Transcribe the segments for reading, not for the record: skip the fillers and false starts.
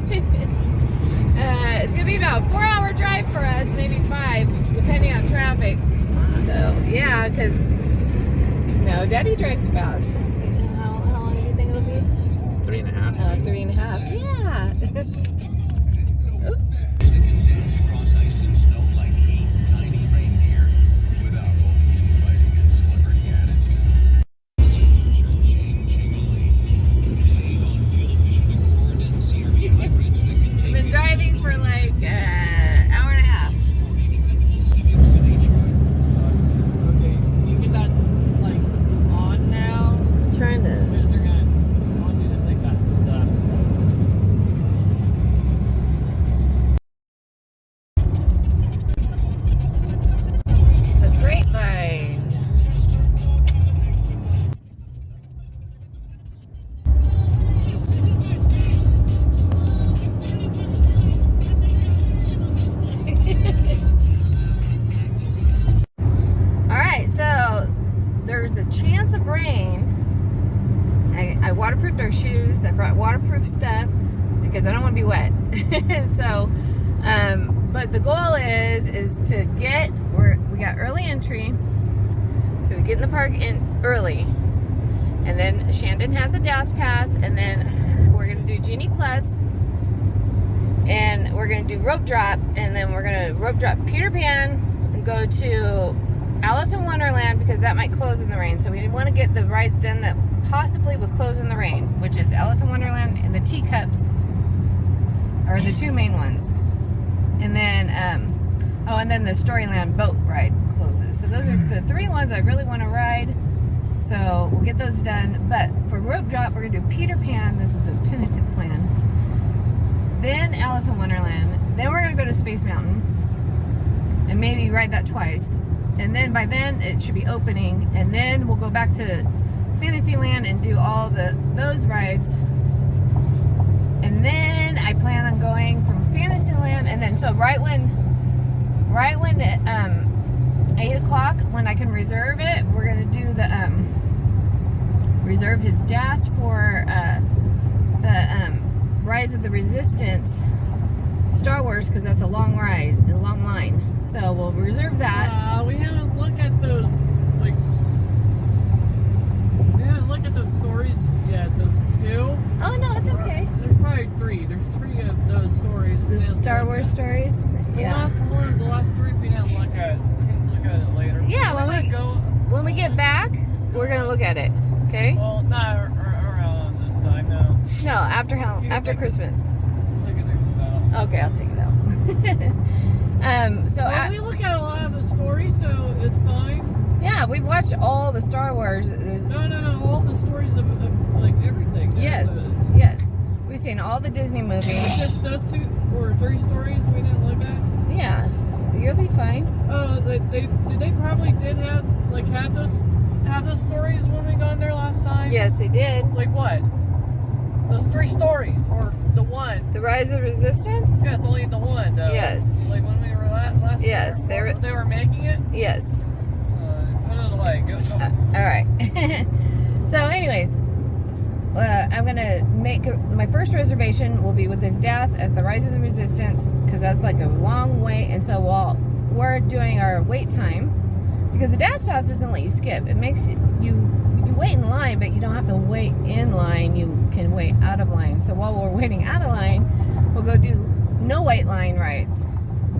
It's gonna be about a 4-hour drive for us, maybe 5, depending on traffic. So yeah, because no, Daddy drives fast. How long do you think it'll be? 3.5. 3.5. Yeah. Oops. Been driving for like an hour and a half. Okay, you get that like on now. Trying to. Because they're gonna want you to think that The grapevine. Alright, so there's a chance of rain. I waterproofed our shoes. I brought waterproof stuff because I don't want to be wet. So, but the goal is to get, we got early entry. So we get in the park early. And then Shandyn has a DAS pass. And then we're going to do Genie Plus. And we're going to do rope drop. And then we're going to rope drop Peter Pan and go to Alice in Wonderland because that might close in the rain. So we didn't want to get the rides done that possibly would close in the rain, which is Alice in Wonderland and the Teacups are the 2 main ones. And then, and then the Storyland boat ride closes. So those are the 3 ones I really want to ride. So we'll get those done. But for rope drop, we're going to do Peter Pan. This is the tentative plan. Then Alice in Wonderland. Then we're going to go to Space Mountain and maybe ride that twice. And then by then it should be opening, and then we'll go back to Fantasyland and do all those rides. And then I plan on going from Fantasyland, and then so right when it, 8 o'clock when I can reserve it, we're gonna do the reserve his DAS for the Rise of the Resistance Star Wars, because that's a long ride, a long line. So we'll reserve that. we haven't looked at those stories yet. Those 2. Oh no, it's okay. There's probably 3. There's 3 of those stories. The Star Wars stories. The Yeah. last one is the last 3 we didn't look at. We can look at it later. Yeah, when we get back, we're gonna look at it. Okay? Well, not around this time, no. No, after Christmas. Look at this out. Okay, I'll take it out. Well, we look at a lot of the stories, so it's fine. Yeah, we've watched all the Star Wars. No, all the stories of like everything. Yes, yes. We've seen all the Disney movies. Just those 2 or 3 stories we didn't look at. Yeah, you'll be fine. They probably did have those stories when we got there last time. Yes, they did. Like what? Those 3 stories, or the one? The Rise of Resistance? Yes, only the one though. Yes. Like when we were last. Yes, year, they were making it. Yes. Put it away. Go. All right. So, anyways, I'm gonna make my first reservation will be with this DAS at the Rise of the Resistance, because that's like a long way, and so while we're doing our wait time, because the DAS pass doesn't let you skip. It makes you wait in line, but you don't have to wait in line. You can wait out of line. So while we're waiting out of line, we'll go do no wait line rides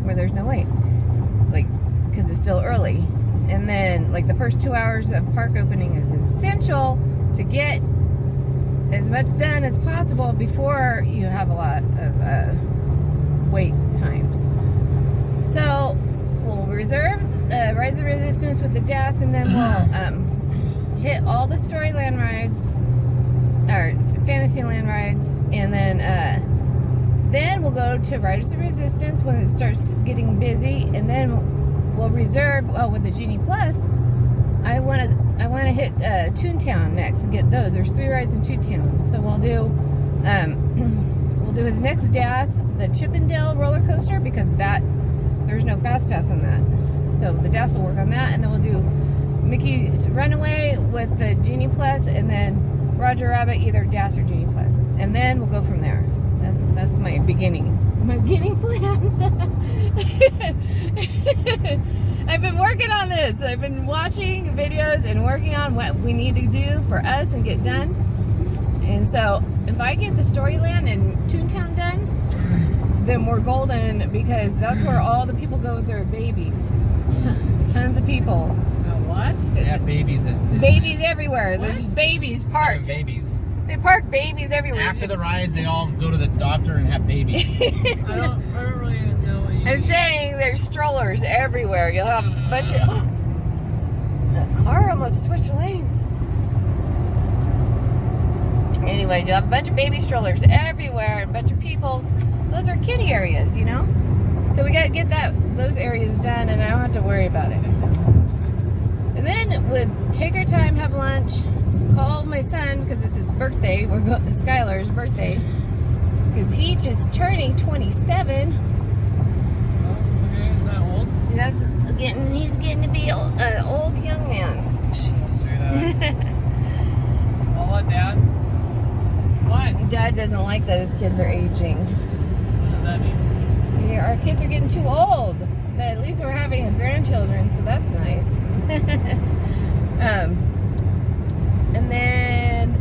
where there's no wait, like, because it's still early. And then like the first 2 hours of park opening is essential to get as much done as possible before you have a lot of wait times. So we'll reserve Rise of the Resistance with the DAS, and then we'll hit all the Storyland rides, or Fantasyland rides, and then we'll go to Rise of the Resistance when it starts getting busy, and then we'll reserve with the Genie Plus. I want to hit Toontown next and get those. There's 3 rides in Toontown, so we'll do his next DAS, the Chippendale roller coaster, because there's no fast pass on that. So the DAS will work on that, and then we'll do Mickey's Runaway with the Genie Plus, and then Roger Rabbit, either DAS or Genie Plus, and then we'll go from there. That's my beginning. My beginning plan. I've been working on this. I've been watching videos and working on what we need to do for us and get done. And so if I get the Storyland and Toontown done, then we're golden, because that's where all the people go with their babies. Tons of people. What? They have babies at Disneyland. Babies everywhere. What? There's babies They're parked. babies. They park babies everywhere. After the rides, they all go to the doctor and have babies. I don't really know what you I'm mean. saying there's strollers everywhere. You'll have a bunch of... Oh, that car almost switched lanes. Anyways, you'll have a bunch of baby strollers everywhere and a bunch of people. Those are kiddie areas, you know? So we got to get those areas done, and I don't have to worry about it. And then we'll take our time, have lunch, call my son, because it's his birthday. We're going Skylar's birthday, because he's just turning 27. Oh, okay, is that old? He's getting to be an old young man. Oh, what, Dad? What? Dad doesn't like that his kids are aging. What does that mean? Yeah, our kids are getting too old. But at least we're having a grandchildren, so that's nice. And then,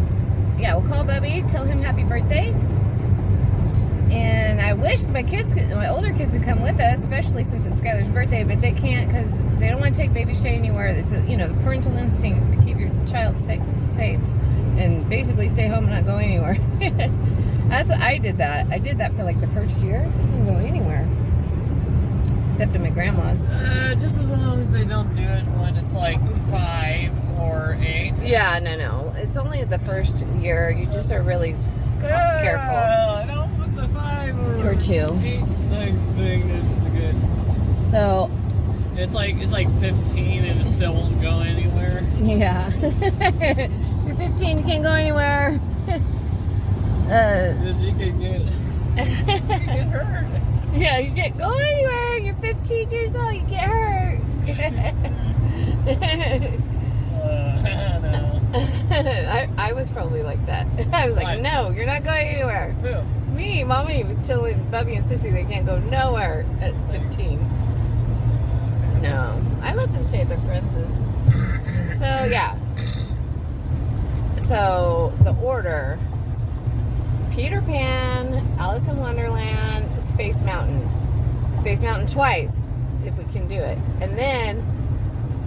yeah, we'll call Bubby, tell him happy birthday. And I wish my older kids would come with us, especially since it's Skylar's birthday, but they can't because they don't want to take baby Shay anywhere. It's the parental instinct to keep your child safe and basically stay home and not go anywhere. I did that. I did that for like the first year. I didn't go anywhere. Except at my grandma's. Just as long as they don't do it when it's like 5 or 8. Yeah, no. It's only the first year. You just are really careful. I don't put the 5 Or 2. 8 thing is good. So, It's like 15 and it still won't go anywhere. yeah. You're 15, you can't go anywhere. Because you could get hurt. Yeah, you can't go anywhere. You're 15 years old, you get hurt. No. I was probably like that. I was like, Why? no, you're not going anywhere. Who? Me, Mommy was telling Bubby and Sissy they can't go nowhere at 15. No, I let them stay at their friends'. So, yeah. So, the order: Peter Pan, Alice in Wonderland, Space Mountain. Space Mountain twice, if we can do it. And then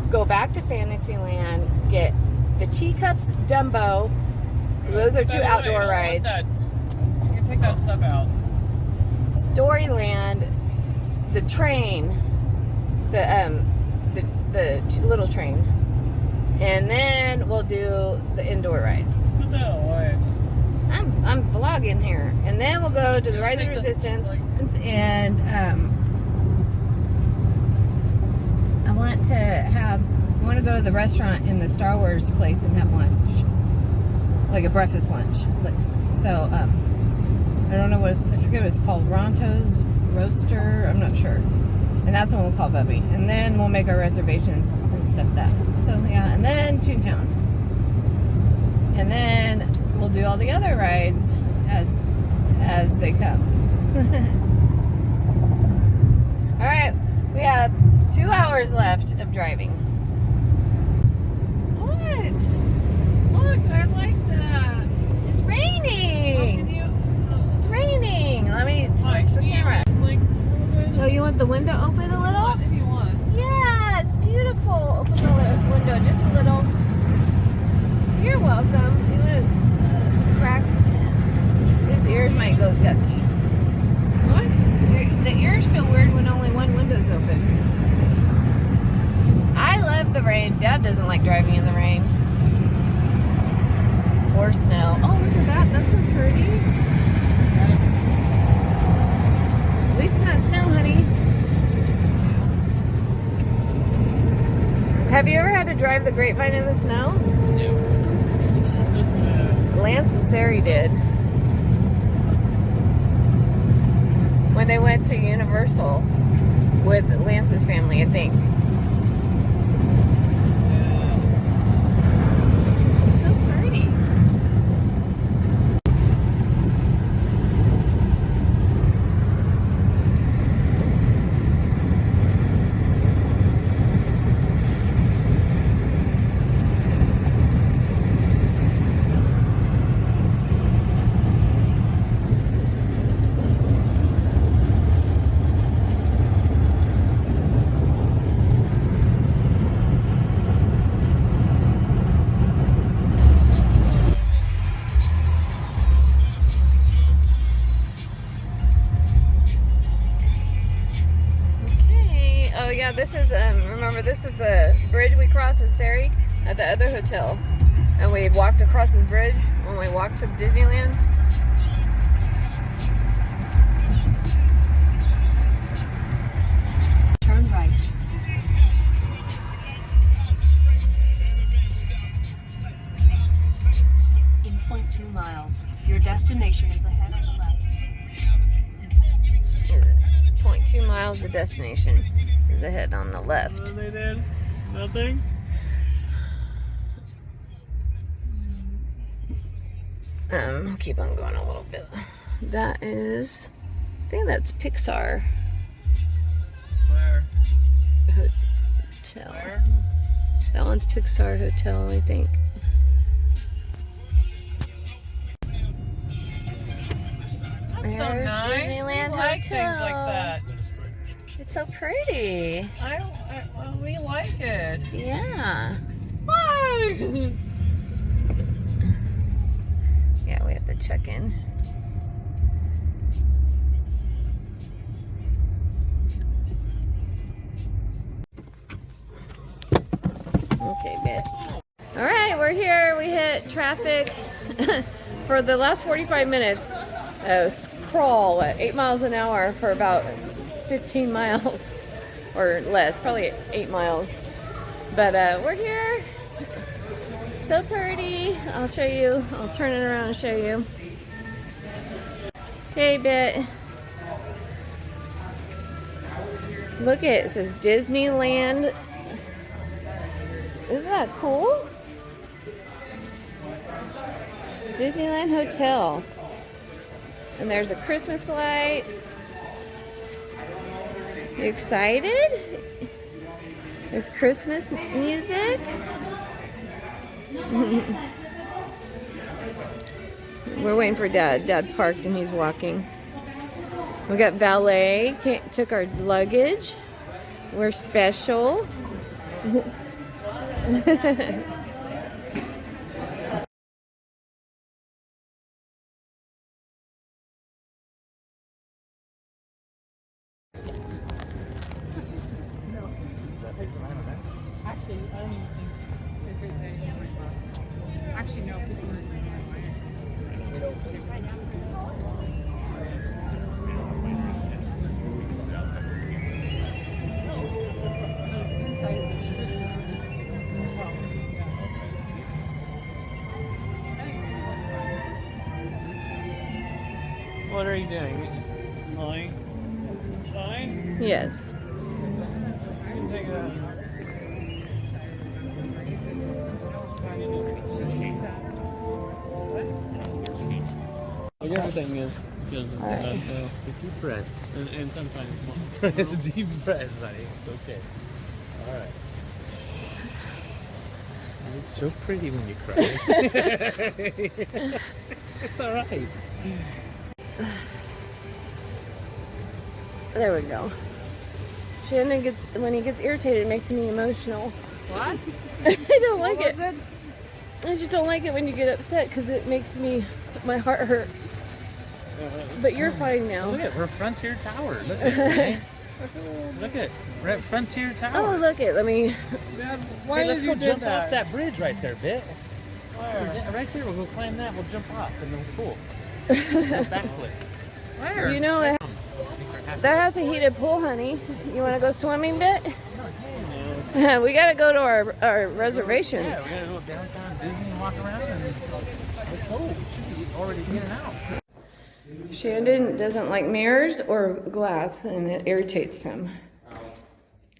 go back to Fantasyland, get the Teacups Dumbo. Those are 2 outdoor rides. You can take that stuff out. Storyland, the train, the little train, and then we'll do the indoor rides. What the hell? Why? I'm vlogging here, and then we'll go to the Rise of Resistance, and I want to go to the restaurant in the Star Wars place and have lunch, like a breakfast lunch. So I don't know I forget what it's called, Ronto's Roaster. I'm not sure. And that's when we'll call Bubby. And then we'll make our reservations and stuff like that. So, yeah. And then Toontown. And then we'll do all the other rides as they come. All right. We have 2 hours left of driving. What? Look, I like that. It's raining. It's raining. Let me switch the camera. Oh, you want the window open a little? If you want. Yeah, it's beautiful. Open the window just a little. You're welcome. You want to crack? His ears might go guppy. What? The ears feel weird when only one window's open. I love the rain. Dad doesn't like driving in the rain. Or snow. Oh, look at that. That's so pretty. At least it's not snow, honey. Have you ever had to drive the Grapevine in the snow? No. Lance and Sari did. When they went to Universal with Lance's family, I think. So pretty. remember, this is the bridge we crossed with Sari at the other hotel. And we walked across this bridge when we walked to Disneyland. Turn right. In 0.2 miles, your destination is ahead on the left. 0.2 miles, the destination is ahead on the left. What they did? Nothing? Keep on going a little bit. That is, I think that's Pixar Where? Hotel. Where? That one's Pixar Hotel, I think. That's so There's nice. Disneyland We like Hotel. things like that. It's so pretty. We like it. Yeah. Why? Yeah, we have to check in. Okay, bet. All right, we're here. We hit traffic for the last 45 minutes. Crawl at 8 miles an hour for about 15 miles or less, probably 8 miles. But we're here. So pretty. I'll show you. I'll turn it around and show you. Hey, bit. Look it says Disneyland. Isn't that cool? Disneyland Hotel. And there's the Christmas lights. You excited? There's Christmas music. We're waiting for Dad. Dad parked and he's walking. We got valet. Took our luggage. We're special. Actually, I don't even think if it's anything like that. Actually, no, because we're What are you doing? Molly? It's fine? Yes. You can take it out. Like everything is because of Alright. Deep press. and sometimes Press, deep press, honey. It's okay. Alright. It's so pretty when you cry. It's alright. There we go. Shannon gets, when he gets irritated, it makes me emotional. What? I don't like What it. was it? I just don't like it when you get upset because it makes my heart hurt. But you're fine now. Look at, we're Frontier Tower. Look at it, right? Look at, we're at Frontier Tower. Oh, look it. Let me. Dad, why Hey, let's did go you jump do that? off that bridge right there, Bit. Where? Right there, we'll go climb that. We'll jump off and then we'll pull. Backflip. Where? You know, that has a heated pool, honey. You want to go swimming, bit? We got to go to our reservations. Yeah, we're gonna go downtown Disney and walk around and it's cold. She's already in and out. Shandon doesn't like mirrors or glass, and it irritates him.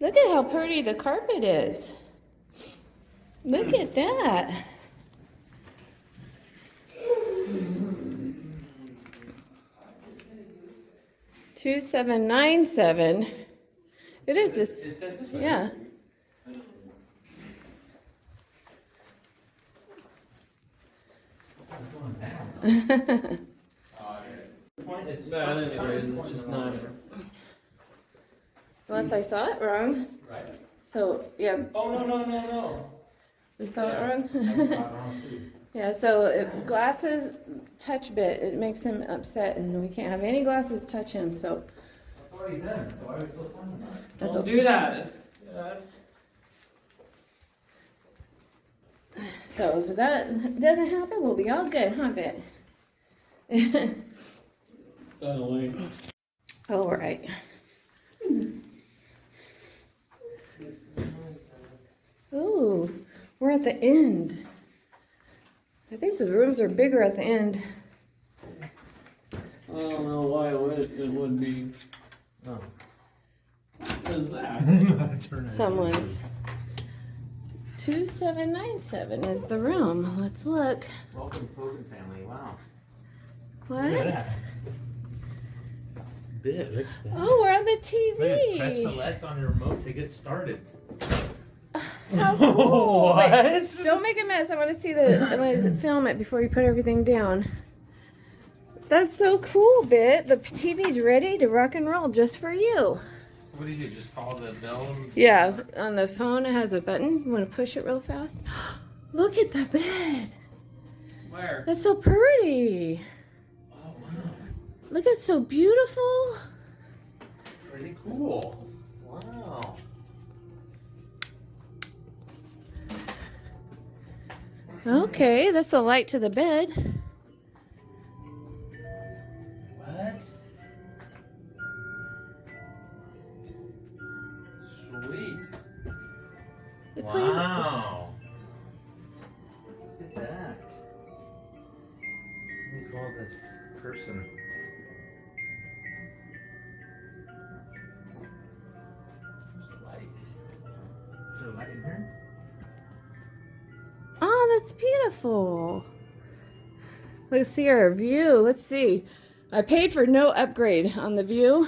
Look at how pretty the carpet is. Look at that. $2,797. It is this. It said this way. Yeah. It's bad anyways, it's just not. Unless I saw it wrong. Right. So, yeah, Oh, no. we saw it wrong. Wrong too. Yeah, so if glasses touch bit, it makes him upset, and we can't have any glasses touch him, so It's already done, so I was still fine with that. that's Don't okay. do that. Dad. So if that doesn't happen, we'll be all good, huh, Bet? All right. Ooh, we're at the end. I think the rooms are bigger at the end. I don't know why it would be. Oh. What is that? Turn it. Someone's 2797 is the room. Let's look. Welcome, Token family. Wow. What? Look at that. Big. Look at that. Oh, we're on the Look at, press TV. select on your remote to get started. How cool. What? Wait, don't make a mess. I want to see I want to film it before you put everything down. That's so cool, Bit. The TV's ready to rock and roll just for you. So what do you do? Just call the bell? Yeah, on the phone it has a button. You want to push it real fast? Look at the bed. Where? That's so pretty. Oh, wow. Look, it's so beautiful. Pretty cool. Wow. Okay, that's the light to the bed. What? Sweet. It plays- Wow. Look at that. Let me call this person. Where's the light? Is there a light in here? Oh, that's beautiful. Let's see our view. Let's see. I paid for no upgrade on the view.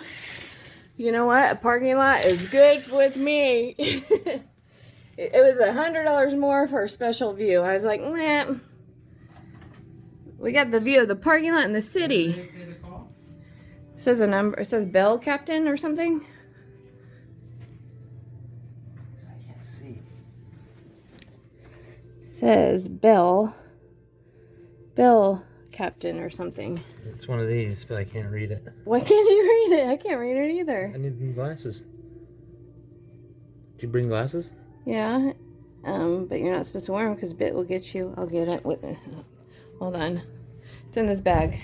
You know what? A parking lot is good with me. It was $100 more for a special view. I was like, nah. We got the view of the parking lot in the city. Did they say the call? It says a number. It says Bell Captain or something. I can't see. Says Bell Captain or something. It's one of these, but I can't read it. Why can't you read it? I can't read it either. I need new glasses. Did you bring glasses? Yeah, but you're not supposed to wear them because Bit will get you. I'll get it with. Hold on, it's in this bag,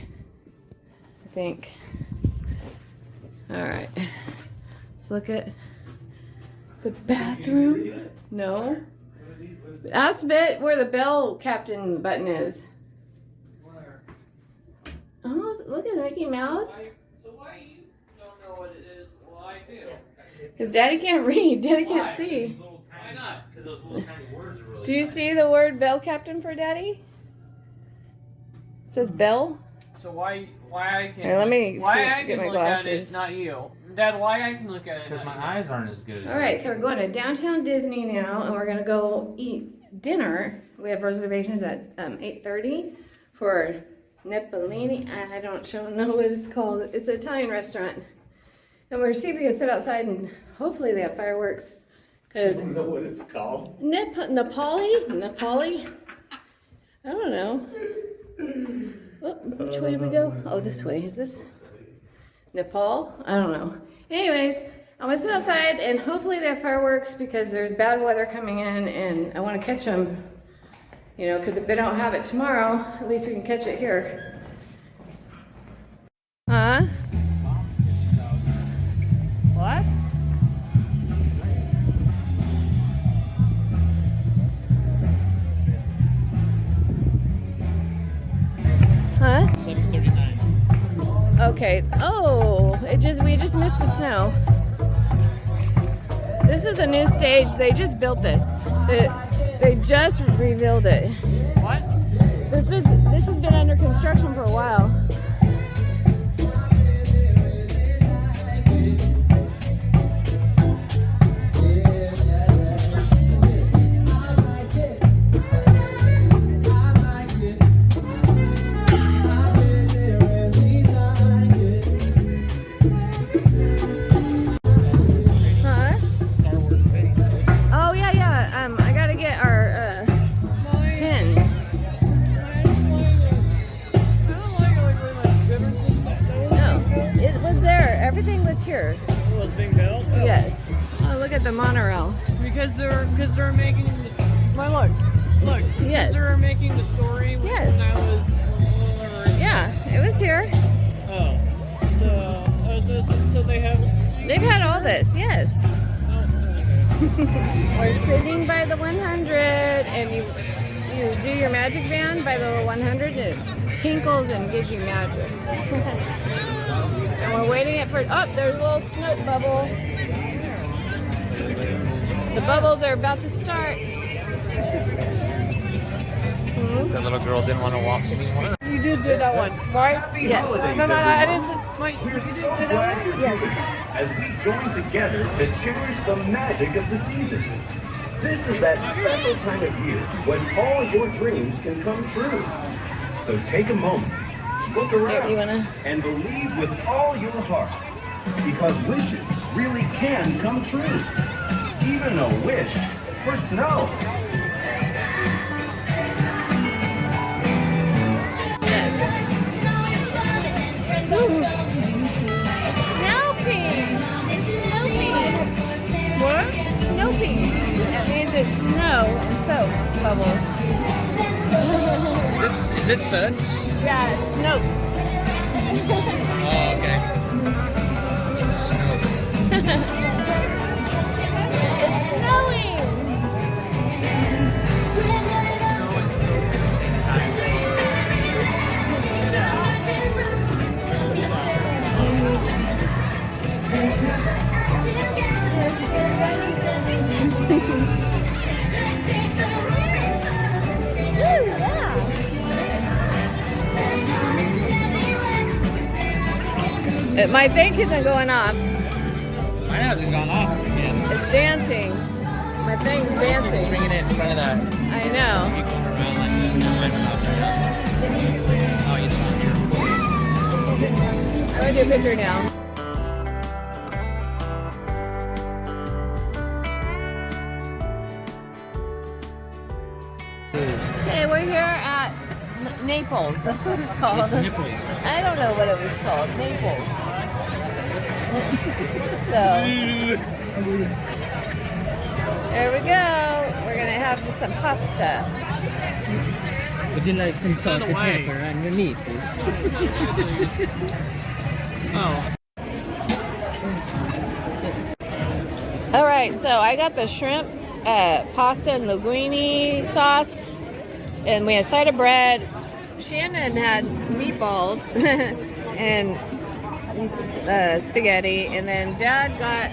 I think. All right, let's look at the bathroom. No, that's Bit where the Bell Captain button is. Where? Oh, look at Mickey Mouse. So why you don't know what it is? Well, I do. Because Daddy can't read. Daddy can't Why? see. Why not? Because those little tiny words are really Do you tiny. see the word Bell Captain for Daddy? It says Bell. So why I can? Here, let me why see- I get can my look at glasses. it, not you, Dad. Why I can look at it? Because not my you? eyes aren't as good as All right, so we're going to downtown Disney now, and we're going to go eat dinner. We have reservations at 8:30 for Nepalini. I don't know what it's called. It's an Italian restaurant. And we're going to see if we can sit outside, and hopefully they have fireworks. Because know what it's called. Nepali? I don't know. Oh, which way did we go? Oh, this way. Is this Nepal? I don't know. Anyways, I'm going to sit outside and hopefully they have fireworks because there's bad weather coming in and I want to catch them. You know, because if they don't have it tomorrow, at least we can catch it here. Huh? What? Huh? 7:39. Okay. Oh, we just missed the snow. This is a new stage. They just built this. They just rebuilt it. What? This has been under construction for a while. Huh? Star Wars fitting. Oh yeah. I gotta get our pins. No, it was there. Everything was here. It was being built. Yes. Oh, look at the monorail. Because they're making. My look. Look, Yes. they were making the story when Yes. I was whatever. Yeah, it was here. Oh, so they have. They've had all this, yes. Oh, okay. We're sitting by the 100, and you do your magic band by the 100, and it tinkles and gives you magic. And we're waiting it for. Oh, there's a little snow bubble. The bubbles are about to start. The little girl didn't want to walk anymore. You did that one, right? Yes. No, I didn't. Wait, We're you so did that glad one? you're doing this as we join together to cherish the magic of the season. This is that special time of year when all your dreams can come true. So take a moment, look around, you wanna- and believe with all your heart. Because wishes really can come true. Even a wish for snow. What? Snoopy. That means it's snow and soap bubbles. Is it suds? Yeah, it's snow. Oh, okay. It's snow. It's snowing. My thing isn't going off. Mine hasn't gone off yet. It's dancing. My thing's You're dancing. swinging it in front of that. I know. You going around like that. Oh, it's on here. I'm gonna do a picture now. Hey, we're here at Naples. That's what it's called. It's nipples. I don't know what it was called. Naples. So there we go. We're gonna have some pasta. Would you like some salted away. pepper on your meat? Oh. All right, so I got the shrimp pasta and linguine sauce, and we had side of bread. Shannon had meatballs and spaghetti, and then Dad got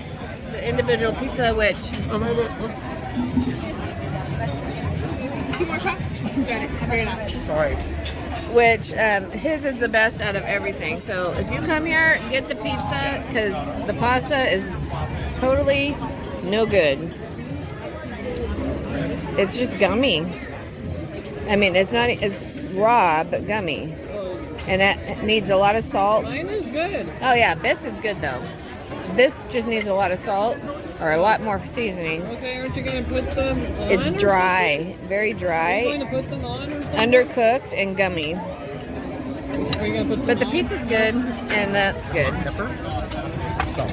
the individual pizza, which Two more shots? Got it. I'll bring it up. Sorry. which his is the best out of everything. So if you come here, get the pizza, because the pasta is totally no good. It's just gummy. I mean, it's raw, but gummy. And it needs a lot of salt. Mine is good. Oh yeah, Bits is good though. This just needs a lot of salt, or a lot more seasoning. Okay, aren't you going to put some on? It's or dry, very something? Are you going dry, to put some on or something? undercooked, and gummy. Are you going to put some But the on? pizza's good, and that's good. Pepper? Salt.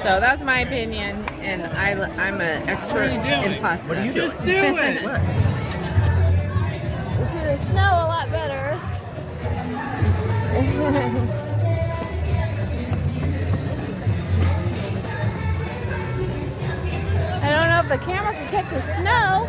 So that's my opinion, and I'm an expert What are you doing? in pasta. What are you doing? Just do it. What? It's gonna snow a lot better. I don't know if the camera can catch the snow.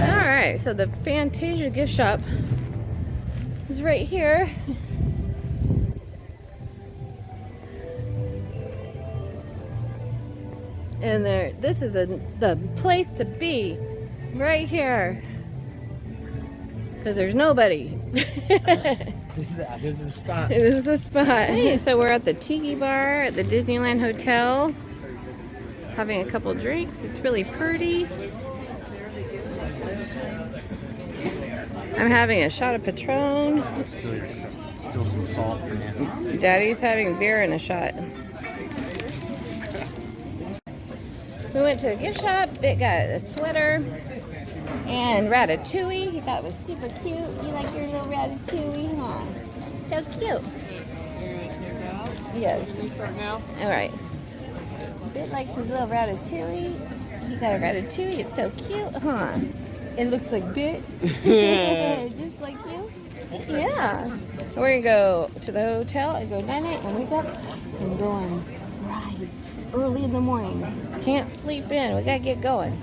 Alright, so the Fantasia gift shop is right here. And this is the place to be, right here. Because there's nobody. This is a spot. This is the spot. Hey, so we're at the Tiki Bar at the Disneyland Hotel, having a couple drinks. It's really pretty. I'm having a shot of Patron. Let's steal your shot. Steal some salt from you. Daddy's having beer and a shot. We went to the gift shop. Bit got a sweater and Ratatouille. He thought it was super cute. You like your little Ratatouille, huh? So cute. Yes. You start now? All right. Bit likes his little Ratatouille. He got a Ratatouille. It's so cute, huh? It looks like Bit. Just like you. Yeah. We're gonna go to the hotel and go night-night and wake up and go on rides early in the morning. Can't sleep in. We gotta get going.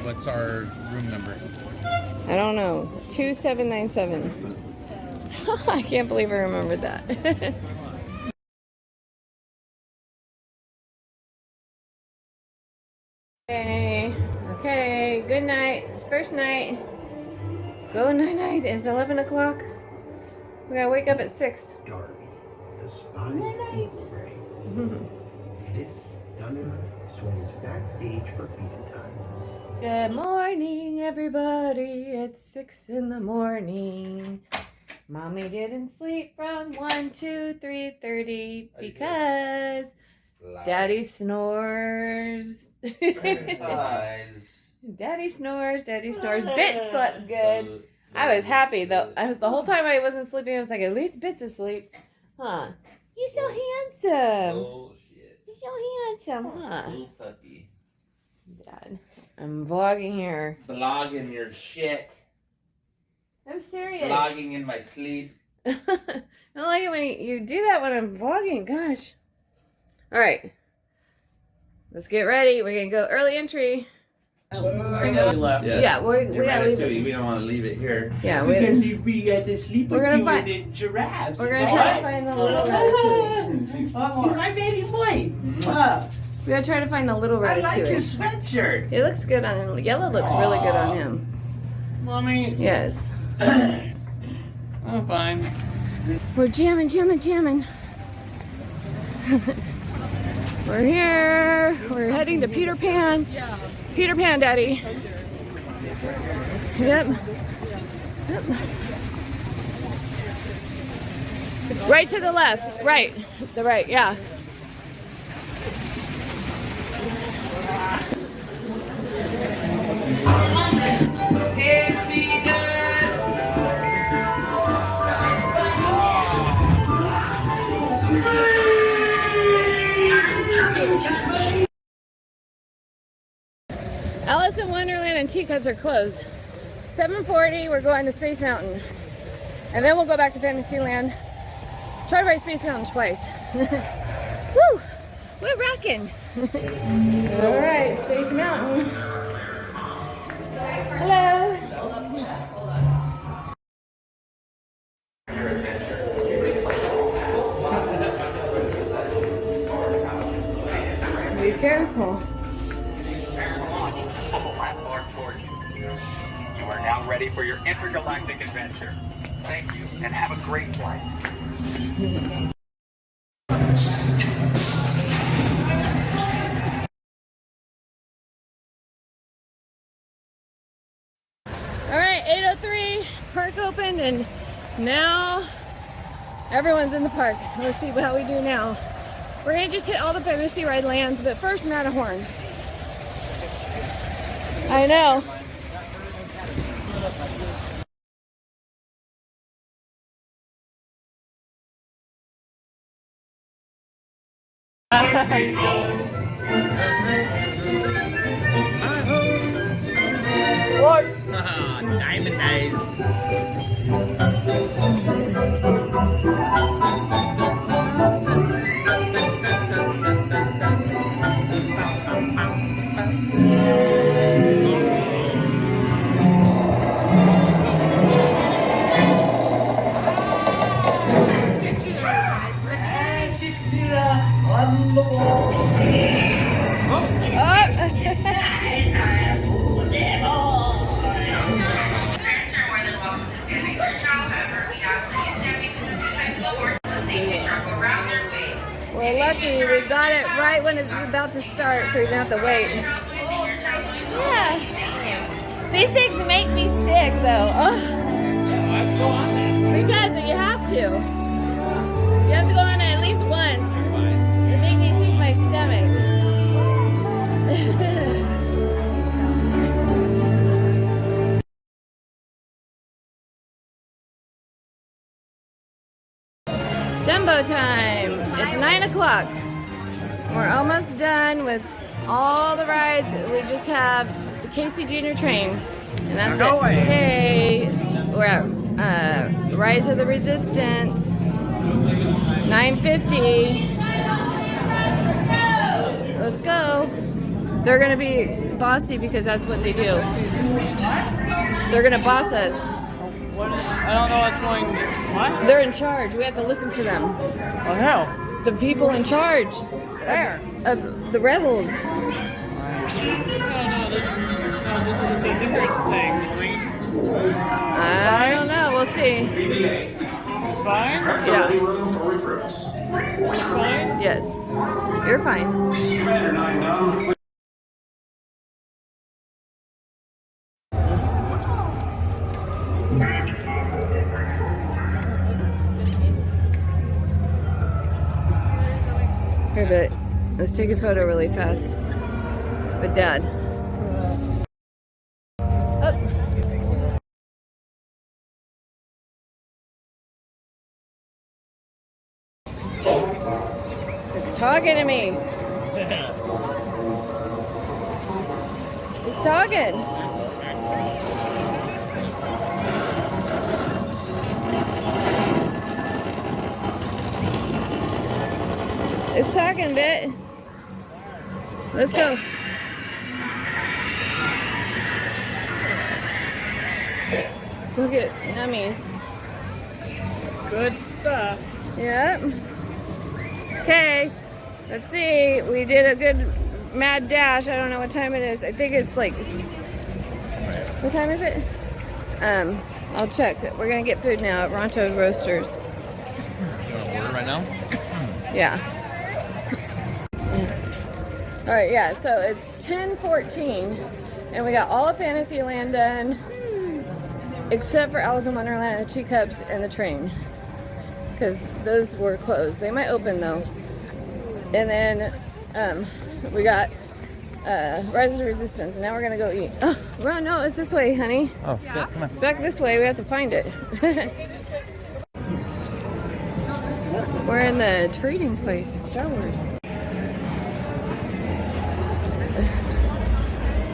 What's our room number? I don't know. 2797. I can't believe I remembered that. Okay. Good night. It's first night. Go night-night. It's 11 o'clock. We gotta wake up at 6. Darby, the spotted eagle ray. This stunner swims backstage for feeding time. Good morning, everybody. It's 6 in the morning. Mommy didn't sleep from 1 to 3:30 because Daddy snores. Daddy snores. Daddy snores. Bit slept good. I was happy though. The whole time I wasn't sleeping, I was like, at least Bit's asleep. Huh? He's so handsome. Oh shit. He's so handsome, huh? Little puppy. Dad, I'm vlogging here. Vlogging your shit. I'm serious. Vlogging in my sleep. I don't like it when you do that when I'm vlogging. Gosh. All right. Let's get ready. We're going to go early entry. I left. Yes. Yeah, we Your gotta leave Ratatouille, it. we don't want to leave it here. Yeah, we got to sleep We're with gonna you find- and the giraffes. We're going to try to find the little Ratatouille. You're my baby boy. We're going to try to find the little I like your Ratatouille. sweatshirt. It looks good on him. Yellow looks really good on him. Mommy, Yes. I'm fine. We're jamming. We're here. We're heading to Peter Pan. Peter Pan, Daddy. Yep. Right to the left. Right. The right, yeah. Alice in Wonderland and Teacups are closed. 7:40, we're going to Space Mountain. And then we'll go back to Fantasyland. Try to ride Space Mountain twice. Woo! We're rocking. All right, Space Mountain. Hello. Be careful. You are now ready for your intergalactic adventure. Thank you, and have a great flight. All right, 8:03, park opened, and now everyone's in the park. Let's see how we do now. We're gonna just hit all the Fantasy Ride lands, but first Matterhorn. I know. Diamond eyes. We're lucky we got it right when it's about to start, so we didn't have to wait. Yeah. These things make me sick, though. Oh. Because you have to. You have to go on it at least once. It makes me sick my stomach. Dumbo time. It's 9 o'clock. We're almost done with all the rides. We just have the Casey Jr. train. And that's it. Hey, we're at Rise of the Resistance. 9:50. Let's go. They're gonna be bossy because that's what they do. They're gonna boss us. What is, I don't know what's going. What? They're in charge. We have to listen to them. Oh hell. The people in charge Where? of the rebels. No, this is a different thing. I don't know. We'll see. It's fine? Yeah. It's fine? Yes. You're fine. Here, but let's take a photo really fast with Dad. Oh. It's talking to me. It's talking. It's talking a bit. Let's go. Let's go get nummies. Good stuff. Yep. Okay. Let's see. We did a good mad dash. I don't know what time it is. I think it's like. What time is it? I'll check. We're gonna get food now at Ronto Roasters. You want to order right now? Yeah. All right, yeah, so it's 10:14, and we got all of Fantasyland done, except for Alice in Wonderland and the Teacups and the train, because those were closed. They might open, though. And then we got Rise of the Resistance, and now we're going to go eat. Oh, well, no, it's this way, honey. Oh, yeah. Come on. It's back this way. We have to find it. We're in the trading place at Star Wars.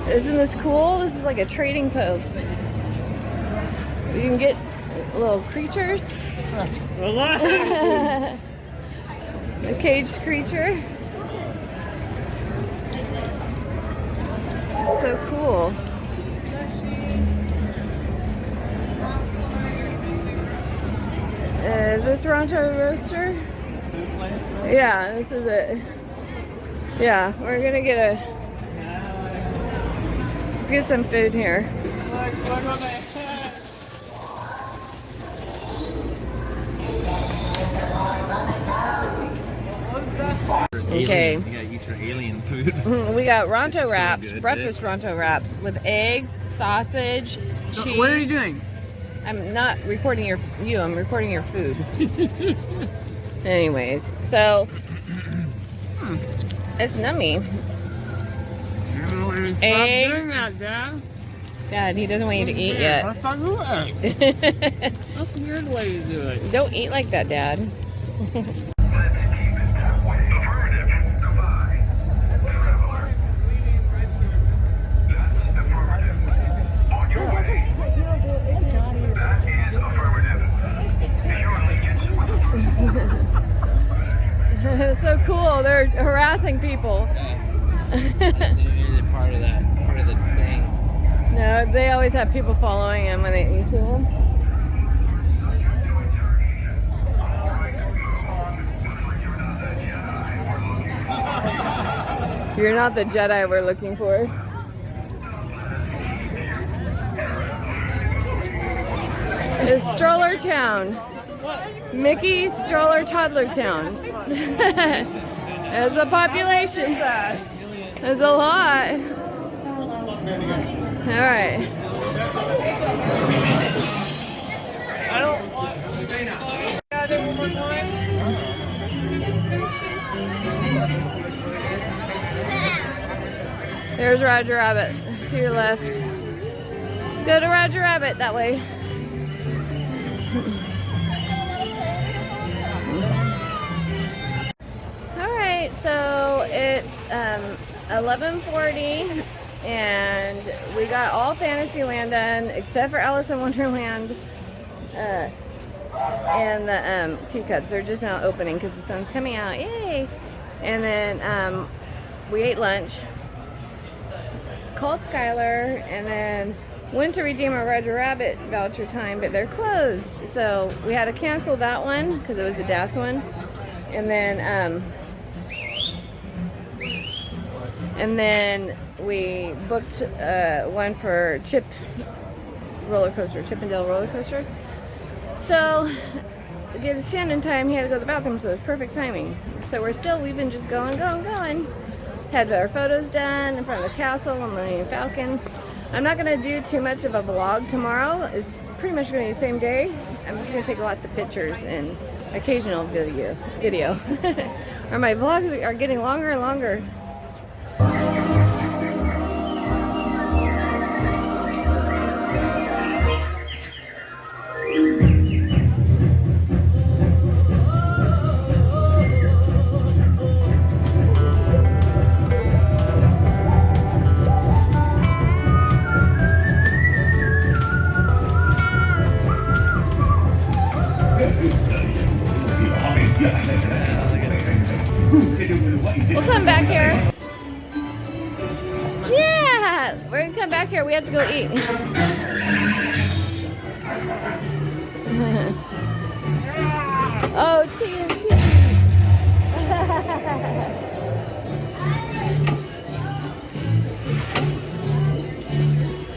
Isn't this cool? This is like a trading post. You can get little creatures. A caged creature. So cool. Is this Ronto Roaster? Yeah, this is it. Yeah, we're gonna get a. Let's get some food here. Okay. You gotta eat your alien food. We got Ronto wraps, good, breakfast Ronto wraps with eggs, sausage, cheese. What are you doing? I'm not recording you. I'm recording your food. Anyways, so it's nummy. Eggs. Stop doing that, Dad. Dad, he doesn't want you to eat yet. That's not good. That's a weird way to do it. Don't eat like that, Dad. So cool. They're harassing people. They're part of the thing. No, they always have people following them when you see them. You're not the Jedi we're looking for. It's Stroller Town. Mickey Stroller Toddler Town. There's a population. There's a lot. All right. one line? There's Roger Rabbit to your left. Let's go to Roger Rabbit that way. Alright, so it's 11:40 and we got all Fantasyland done except for Alice in Wonderland and the Two Cups. They're just now opening because the sun's coming out. Yay! And then we ate lunch, called Skylar, and then went to redeem our Roger Rabbit voucher time, but they're closed. So we had to cancel that one because it was the DAS one. And then we booked one for Chippendale roller coaster. So it gives Shannon time. He had to go to the bathroom, so it was perfect timing. So we've been just going. Had our photos done in front of the castle on the Falcon. I'm not going to do too much of a vlog tomorrow. It's pretty much going to be the same day. I'm just going to take lots of pictures and occasional video. Or my vlogs are getting longer and longer. We'll come back here. Yeah, we're gonna come back here. We have to go eat. Oh, TNT.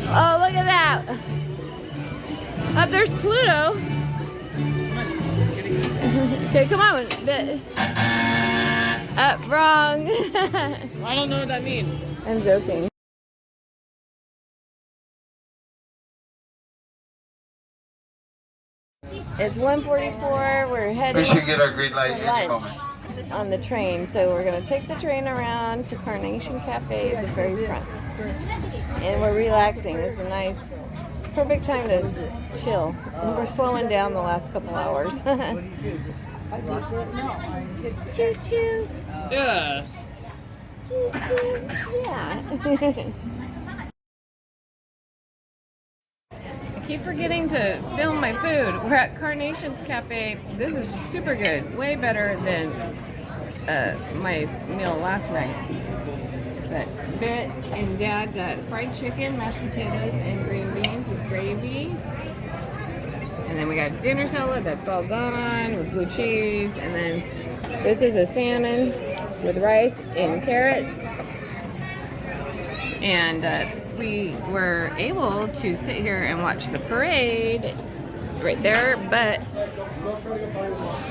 Oh, look at that. Up there's Pluto. Okay, come on. Wrong. I don't know what that means. I'm joking. It's 1:44. We're heading We should get our green light to lunch on the train. So we're going to take the train around to Carnation Cafe at the very front. And we're relaxing. It's a nice, perfect time to chill. And we're slowing down the last couple hours. Choo choo. Yes. Choo choo. Yeah. I keep forgetting to film my food. We're at Carnation's Cafe. This is super good. Way better than my meal last night. But Bet and Dad got fried chicken, mashed potatoes, and green beans with gravy. And then we got dinner salad that's all gone with blue cheese. And then this is a salmon with rice and carrots. And we were able to sit here and watch the parade right there, but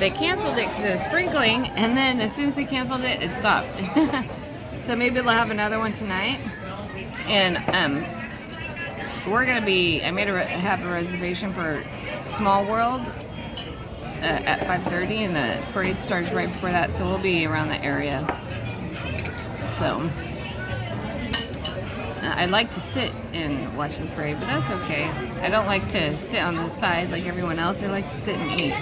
they canceled it because of sprinkling. And then as soon as they canceled it, it stopped. So maybe they'll have another one tonight. And we're gonna be. I made have a reservation for Small World at 5:30, and the parade starts right before that, so we'll be around the area. So I'd like to sit and watch the parade, but that's okay. I don't like to sit on the side like everyone else. I like to sit and eat.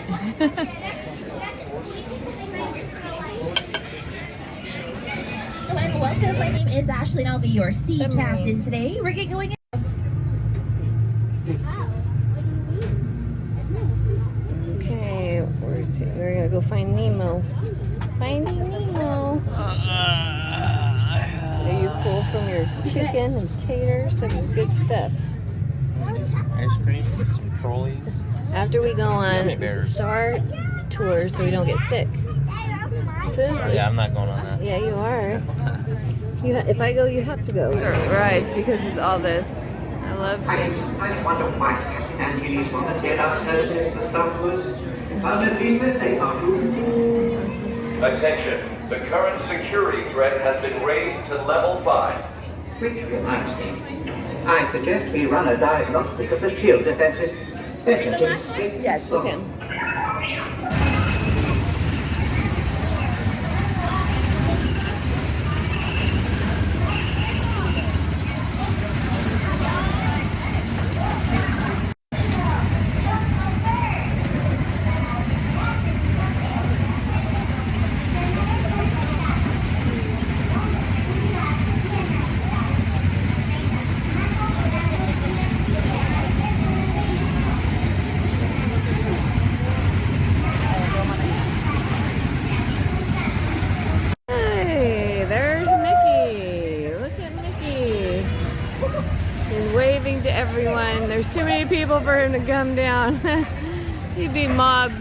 Hello and welcome. My name is Ashley and I'll be your sea captain today. We're getting going in. Okay, we're gonna go find Nemo. Finding Nemo. Are you full from your chicken and taters? That was good stuff. Ice cream, some trolleys. After we go on Star Tours so we don't get sick. Yeah, I'm not going on that. Yeah, you are. If I go, you have to go. Right, because it's all this. I love seeing. Sometimes wonder why Captain Angelis volunteered our services to Star Tours. But at least we're safe, aren't we? Attention. The current security threat has been raised to level 5. Which reminds me, I suggest we run a diagnostic of the shield defenses. Better just Yes, you can. many people for him to come down. He'd be mobbed.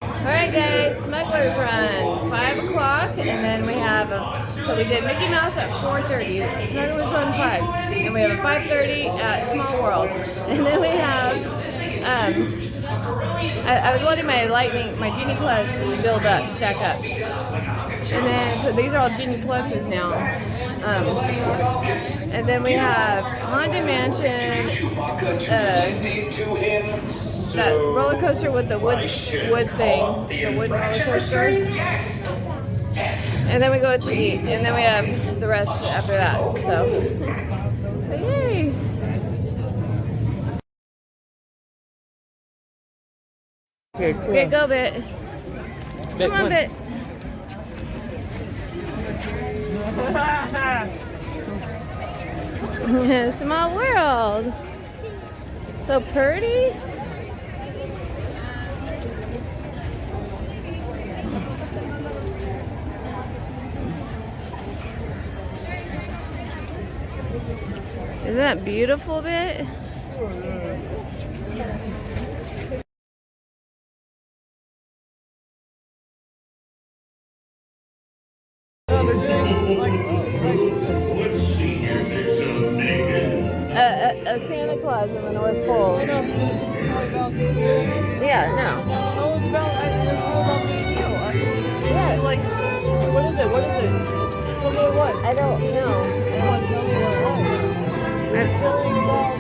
Alright guys, Smuggler's Run, 5 o'clock, and then we have so we did Mickey Mouse at 4:30, Smuggler's Run 5, and we have a 5:30 at Small World, and then we have, I was letting my Genie Plus build up, stack up, and then, so these are all Genie Pluses now, and then we have Haunted Mansion, that roller coaster with the wood thing, the wooden roller coaster. And then we go to eat, and then we have the rest after that. So yay! Okay, cool. Okay, go Bit. Come on, Bit. Small world. So pretty. Isn't that beautiful, Bit? Let's see here, there's a naked. A Santa Claus in the North Pole. I know, probably about Yeah, no. I was about, I was all about me and you. Yeah. Like, what is it? What is it? Tell me what? I don't know. Tell me what. It's Telling about.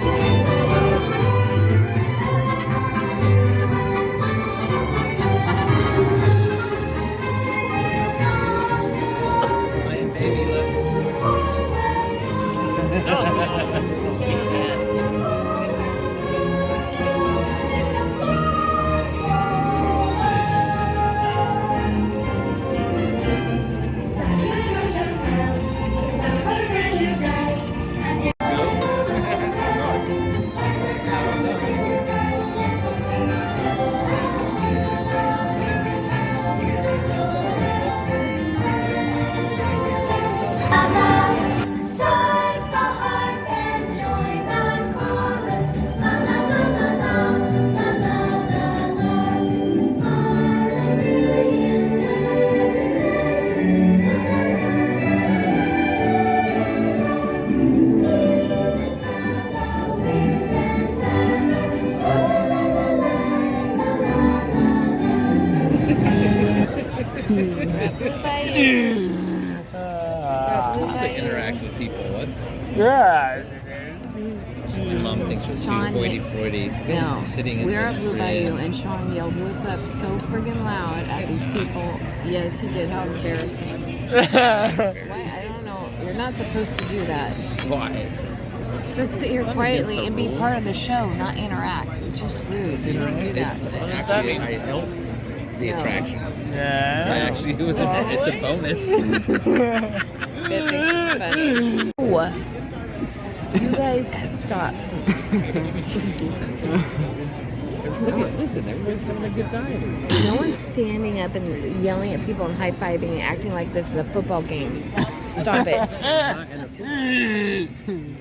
My baby interact with people. What's Yeah. my mom thinks we're Sean, hoity-toity, No, sitting in we're the at Blue Bayou, and Sean yelled "What's up" so friggin' loud at these people. Yes, he did. How embarrassing! Why? I don't know. You're not supposed to do that. Why? You're supposed to sit here quietly and be part of the show, not interact. It's just rude. You don't do that. Actually, I helped the No. attraction. Yeah. I actually, it's a bonus. That thinks it's funny. Oh. You guys stop. Listen, everybody's having a good time. No one's standing up and yelling at people and high-fiving and acting like this is a football game. Stop it.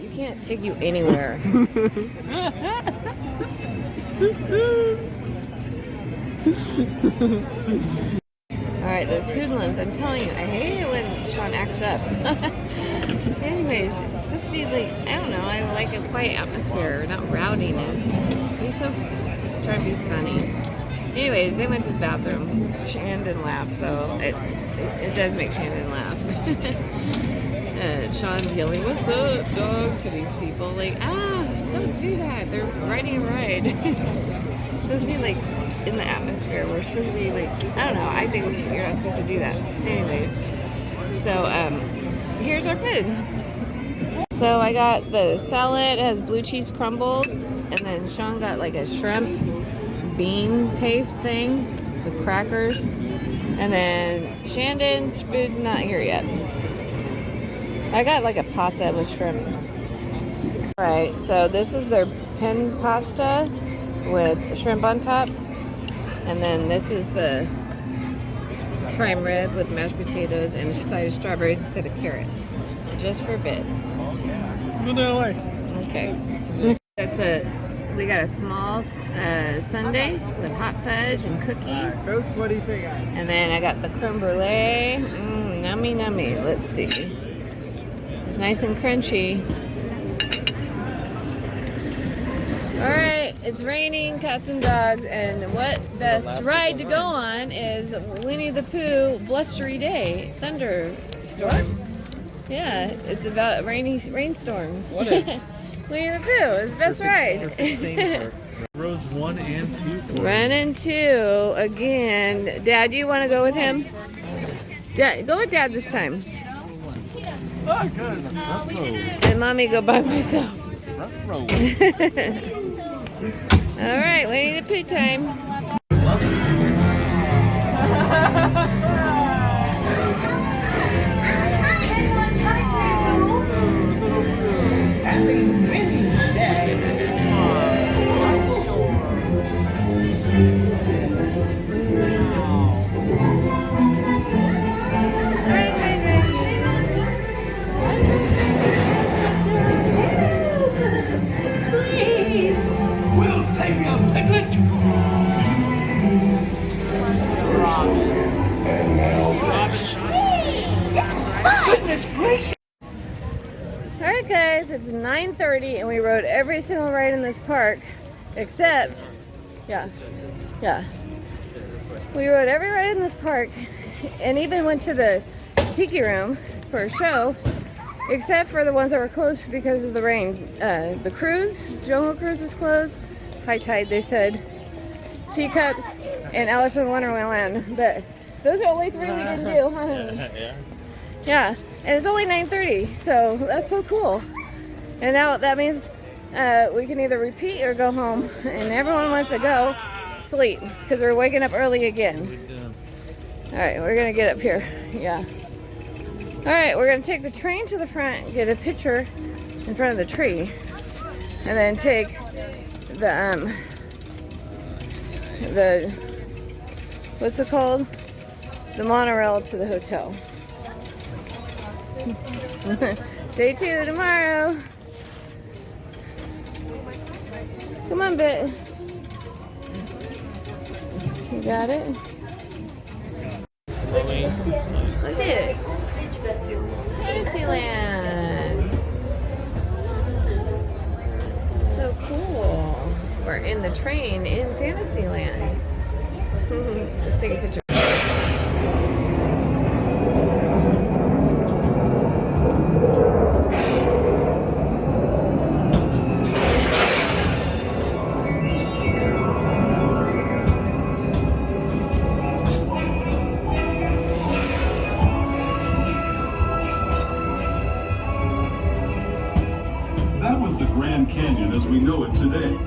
You can't take you anywhere. Alright, those hoodlums, I'm telling you, I hate it when Sean acts up. Anyways, it's supposed to be like, I don't know, I like a quiet atmosphere, not rowdiness. He's so trying to be funny. Anyways, they went to the bathroom. Shandyn laughed, so it does make Shandyn laugh. Sean's yelling, "What's up, dog?" to these people. Like, don't do that. They're riding a ride. It's supposed to be like in the atmosphere. We're supposed to be like, I don't know. I think you're not supposed to do that. Anyways, so here's our food. So I got the salad. It has blue cheese crumbles, and then Sean got like a shrimp bean paste thing with crackers, and then Shandyn's food's not here yet. I got like a pasta with shrimp. Alright, so this is their pen pasta with shrimp on top. And then this is the prime rib with mashed potatoes and a side of strawberries instead of carrots. Just for bid. No way. Okay. We got a small sundae with hot fudge and cookies. Folks, what do you think? And then I got the creme brulee. Nummy, nummy. Let's see. It's nice and crunchy. Alright, it's raining, cats and dogs, and what the ride to go on is Winnie the Pooh Blustery Day Thunderstorm. Yeah, it's about a rainstorm. What is? Winnie the Pooh is the best ride. Rows 1 and 2. Run and 2 again. Dad, do you want to go with him? Dad, go with Dad this time. Oh, good. And Mommy go by myself. All right, Winnie the Pooh time. Happy Winnie Day. Please, we'll take your picnic. And now this. Goodness gracious. Alright guys, it's 9:30 and we rode every single ride in this park except, yeah. We rode every ride in this park and even went to the tiki room for a show except for the ones that were closed because of the rain. The cruise, Jungle Cruise was closed, high tide they said, Teacups, and Alice in Wonderland, but those are the only 3 we didn't do, huh? Yeah, and it's only 9:30, so that's so cool. And now that means we can either repeat or go home, and everyone wants to go sleep because we're waking up early again. All right, we're gonna get up here. Yeah. All right, we're gonna take the train to the front, get a picture in front of the tree, and then take the what's it called? The monorail to the hotel. Day 2 tomorrow. Come on, Bit. You got it? Look at it. Fantasyland. It's so cool. We're in the train in Fantasyland. Let's take a picture. That was the Grand Canyon as we know it today.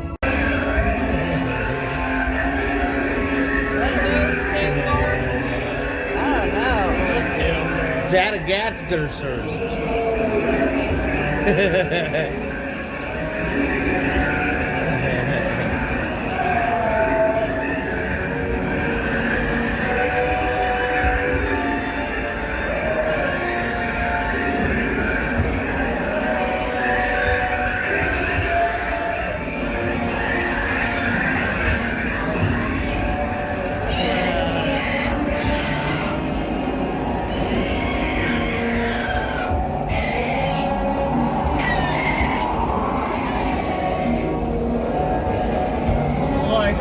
Madagascar.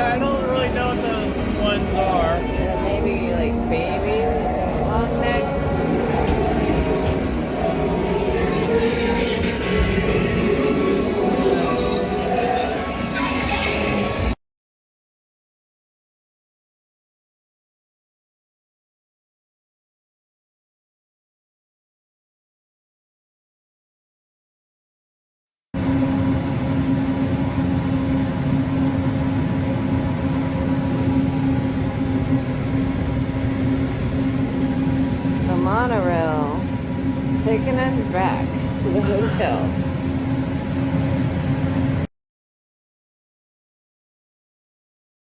I don't really know what those ones are. Maybe like baby long necks. Monorail taking us back to the hotel.